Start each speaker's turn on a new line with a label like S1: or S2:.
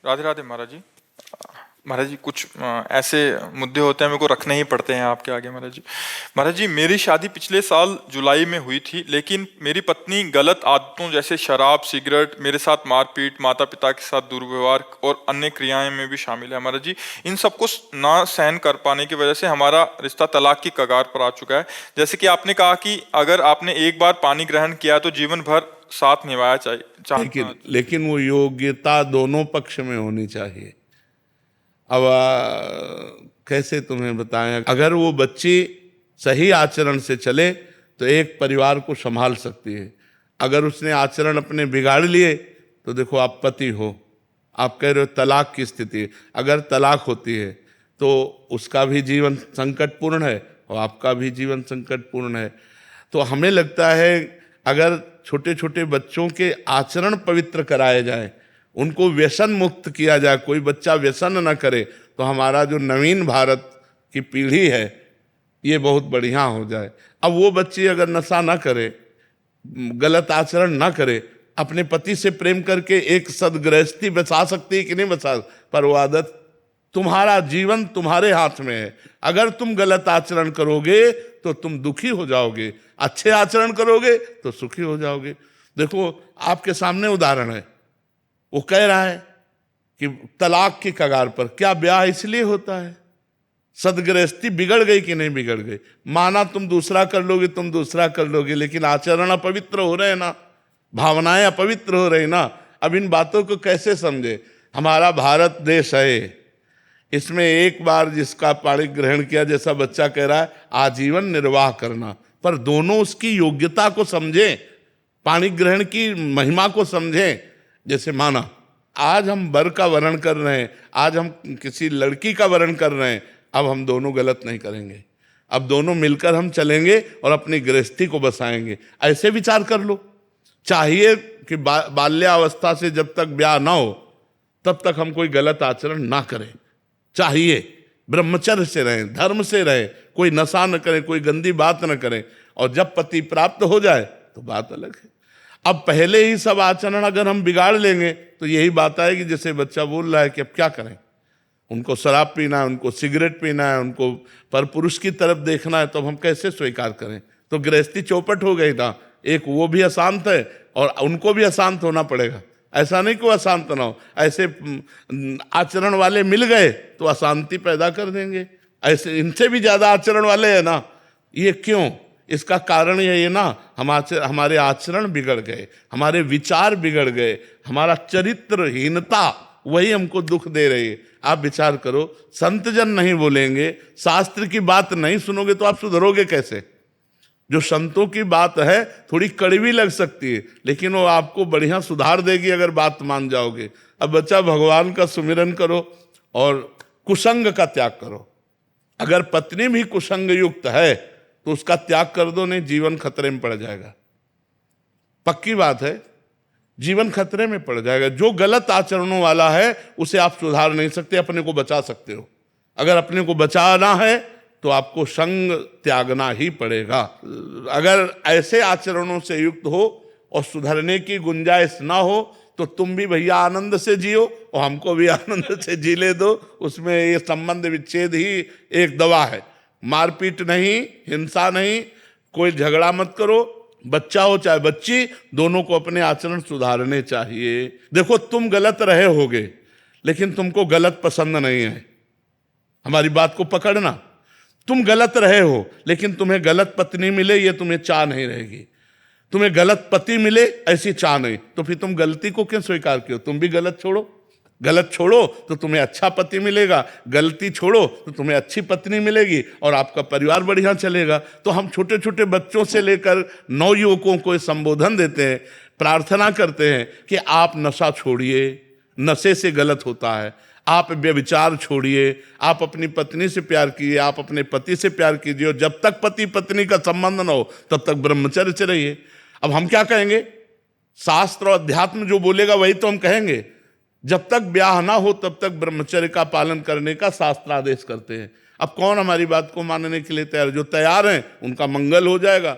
S1: राधे राधे महाराज जी। महाराज जी कुछ ऐसे मुद्दे होते हैं मेरे को रखने ही पड़ते हैं आपके आगे महाराज जी। महाराज जी मेरी शादी पिछले साल जुलाई में हुई थी, लेकिन मेरी पत्नी गलत आदतों जैसे शराब, सिगरेट, मेरे साथ मारपीट, माता पिता के साथ दुर्व्यवहार और अन्य क्रियाएं में भी शामिल है महाराज जी। इन सबको ना सहन कर पाने की वजह से हमारा रिश्ता तलाक की कगार पर आ चुका है। जैसे कि आपने कहा कि अगर आपने एक बार पानी ग्रहण किया तो जीवन भर साथ निभाया
S2: लेकिन वो योग्यता दोनों पक्ष में होनी चाहिए। अब कैसे तुम्हें बताएं, अगर वो बच्ची सही आचरण से चले तो एक परिवार को संभाल सकती है। अगर उसने आचरण अपने बिगाड़ लिए तो देखो, आप पति हो, आप कह रहे हो तलाक की स्थिति है। अगर तलाक होती है तो उसका भी जीवन संकटपूर्ण है और आपका भी जीवन संकटपूर्ण है। तो हमें लगता है अगर छोटे छोटे बच्चों के आचरण पवित्र कराए जाए, उनको व्यसन मुक्त किया जाए, कोई बच्चा व्यसन न करे, तो हमारा जो नवीन भारत की पीढ़ी है ये बहुत बढ़िया हो जाए। अब वो बच्ची अगर नशा ना करे, गलत आचरण ना करे, अपने पति से प्रेम करके एक सदगृहस्थी बसा सकती है कि नहीं बसा, पर वो आदत, तुम्हारा जीवन तुम्हारे हाथ में है। अगर तुम गलत आचरण करोगे तो तुम दुखी हो जाओगे, अच्छे आचरण करोगे तो सुखी हो जाओगे। देखो आपके सामने उदाहरण है, वो कह रहा है कि तलाक की कगार पर। क्या ब्याह इसलिए होता है? सदगृहस्थी बिगड़ गई कि नहीं बिगड़ गई? माना तुम दूसरा कर लोगे, तुम दूसरा कर लोगे, लेकिन आचरण अपवित्र हो रहे हैं ना, भावनाएं अपवित्र हो रही ना। अब इन बातों को कैसे समझे? हमारा भारत देश है, इसमें एक बार जिसका पाणी ग्रहण किया, जैसा बच्चा कह रहा है, आजीवन निर्वाह करना, पर दोनों उसकी योग्यता को समझें, पाणी ग्रहण की महिमा को समझें। जैसे माना आज हम वर का वर्ण कर रहे हैं, आज हम किसी लड़की का वर्ण कर रहे हैं, अब हम दोनों गलत नहीं करेंगे, अब दोनों मिलकर हम चलेंगे और अपनी गृहस्थी को बसाएंगे। ऐसे विचार कर लो। चाहिए कि बाल्यावस्था से जब तक ब्याह ना हो तब तक हम कोई गलत आचरण ना करें। चाहिए ब्रह्मचर्य से रहें, धर्म से रहें, कोई नशा न करें, कोई गंदी बात न करें। और जब पति प्राप्त हो जाए तो बात अलग है। अब पहले ही सब आचरण अगर हम बिगाड़ लेंगे तो यही बात आएगी जैसे बच्चा बोल रहा है कि अब क्या करें, उनको शराब पीना है, उनको सिगरेट पीना है, उनको पर पुरुष की तरफ देखना है, तो हम कैसे स्वीकार करें? तो गृहस्थी चौपट हो गई ना। एक वो भी अशांत है और उनको भी अशांत होना पड़ेगा। ऐसा नहीं कि वो अशांत ना हो, ऐसे आचरण वाले मिल गए तो अशांति पैदा कर देंगे। ऐसे इनसे भी ज्यादा आचरण वाले हैं ना। ये क्यों? इसका कारण ये ना, हमारे आचरण बिगड़ गए, हमारे विचार बिगड़ गए, हमारा चरित्रहीनता वही हमको दुख दे रही है। आप विचार करो, संत जन नहीं बोलेंगे, शास्त्र की बात नहीं सुनोगे तो आप सुधरोगे कैसे? जो संतों की बात है थोड़ी कड़वी लग सकती है, लेकिन वो आपको बढ़िया सुधार देगी अगर बात मान जाओगे। अब बच्चा, भगवान का सुमिरन करो और कुसंग का त्याग करो। अगर पत्नी भी कुसंग युक्त है तो उसका त्याग कर दो, नहीं जीवन खतरे में पड़ जाएगा। पक्की बात है, जीवन खतरे में पड़ जाएगा। जो गलत आचरणों वाला है उसे आप सुधार नहीं सकते, अपने को बचा सकते हो। अगर अपने को बचाना है तो आपको संग त्यागना ही पड़ेगा। अगर ऐसे आचरणों से युक्त हो और सुधरने की गुंजाइश ना हो तो तुम भी भैया आनंद से जियो और हमको भी आनंद से जीले दो। उसमें ये संबंध विच्छेद ही एक दवा है। मारपीट नहीं, हिंसा नहीं, कोई झगड़ा मत करो। बच्चा हो चाहे बच्ची, दोनों को अपने आचरण सुधारने चाहिए। देखो, तुम गलत रहे होगे लेकिन तुमको गलत पसंद नहीं है। हमारी बात को पकड़ना। तुम गलत रहे हो लेकिन तुम्हें गलत पत्नी मिले ये तुम्हें चाह नहीं रहेगी, तुम्हें गलत पति मिले ऐसी चाह नहीं, तो फिर तुम गलती को क्यों स्वीकार किया? तुम भी गलत छोड़ो। गलत छोड़ो तो तुम्हें अच्छा पति मिलेगा, गलती छोड़ो तो तुम्हें अच्छी पत्नी मिलेगी और आपका परिवार बढ़िया चलेगा। तो हम छोटे छोटे बच्चों से लेकर नवयुवकों को संबोधन देते हैं, प्रार्थना करते हैं कि आप नशा छोड़िए, नशे से गलत होता है। आप व्यभिचार छोड़िए, आप अपनी पत्नी से प्यार कीजिए, आप अपने पति से प्यार कीजिए, और जब तक पति पत्नी का संबंध न हो तब तक ब्रह्मचर्य से रहिए। अब हम क्या कहेंगे? शास्त्र और अध्यात्म जो बोलेगा वही तो हम कहेंगे। जब तक ब्याह ना हो तब तक ब्रह्मचर्य का पालन करने का शास्त्र आदेश करते हैं। अब कौन हमारी बात को मानने के लिए तैयार? जो तैयार हैं उनका मंगल हो जाएगा,